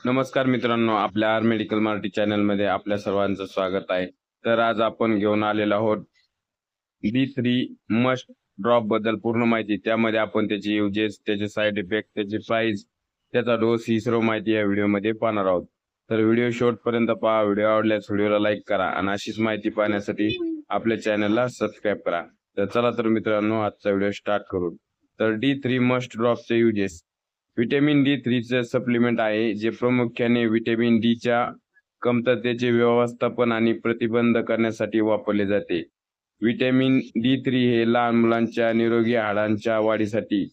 नमस्कार मित्रांनो, आपल्या आर मेडिकल मराठी चॅनलमध्ये आपल्या सर्वांचं स्वागत आहे. तर आज आपण घेऊन आलेलो आहोत D3 मस्ट ड्रॉप बद्दल पूर्ण माहिती. त्यामध्ये आपण त्याचे युजेस, त्याचे साइड इफेक्ट, त्याची प्राइस, त्याचा डोस ही सर्व माहिती या व्हिडिओमध्ये पाहणार आहोत. तर व्हिडिओ शेवटपर्यंत पहा. व्हिडिओ आवडल्यास व्हिडिओला लाईक करा आणि अशीच माहिती पाहण्यासाठी आपल्या चॅनलला सबस्क्राईब करा. तर चला तर मित्रांनो, आजचा व्हिडिओ स्टार्ट करू. तर D3 must ड्रॉपचे uses. Vitamin D3 चे सप्लिमेंट आहे जे प्रामुख्याने व्हिटॅमिन डी च्या कमतरतेचे व्यवस्थापन आणि प्रतिबंध करण्यासाठी वापरले जाते. व्हिटॅमिन D3 हे लहान मुलांच्या निरोगी हाडांच्या वाढीसाठी,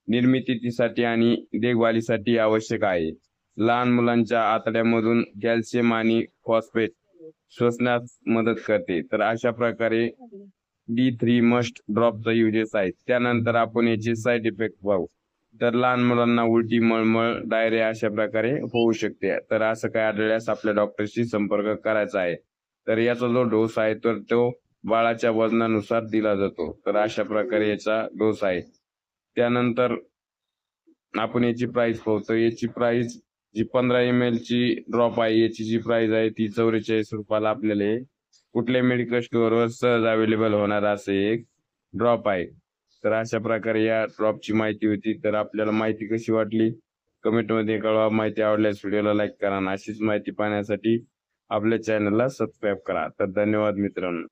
निर्मितीसाठी आणि देखभालीसाठी आवश्यक आहे. लहान मुलांच्या आतड्यामधून कॅल्शियम आणि फॉस्फेट शोषण्यास मदत करते. तर अशा प्रकारे D3 मस्ट ड्रॉपचा युजेस आहे. त्यानंतर आपण याचे साइड इफेक्ट पाहू. तर लहान मुलांना उलटी, मळमळ, डायरिया अशा प्रकारे होऊ शकते. तर असं काय आढळल्यास आपल्या डॉक्टरशी संपर्क करायचा आहे. तर याचा जो डोस आहे तर तो बाळाच्या वजनानुसार दिला जातो. तर अशा प्रकारे याचा डोस आहे. त्यानंतर आपण याची प्राइस पाहू. तर याची प्राइस जी 15 ml ची ड्रॉप आहे, याची जी प्राइस आहे ती 44 रुपयाला आपल्याला कुठल्या मेडिकल स्टोअरवर सहज अवेलेबल होणार असे एक ड्रॉप आहे. तर अशा प्रकारे या ड्रॉपची माहिती होती. तर आपल्याला माहिती कशी वाटली कमेंटमध्ये कळवा. माहिती आवडल्यास व्हिडिओला लाईक करा आणि अशीच माहिती पाहण्यासाठी आपल्या चॅनलला सबस्क्राईब करा. तर धन्यवाद मित्रांनो.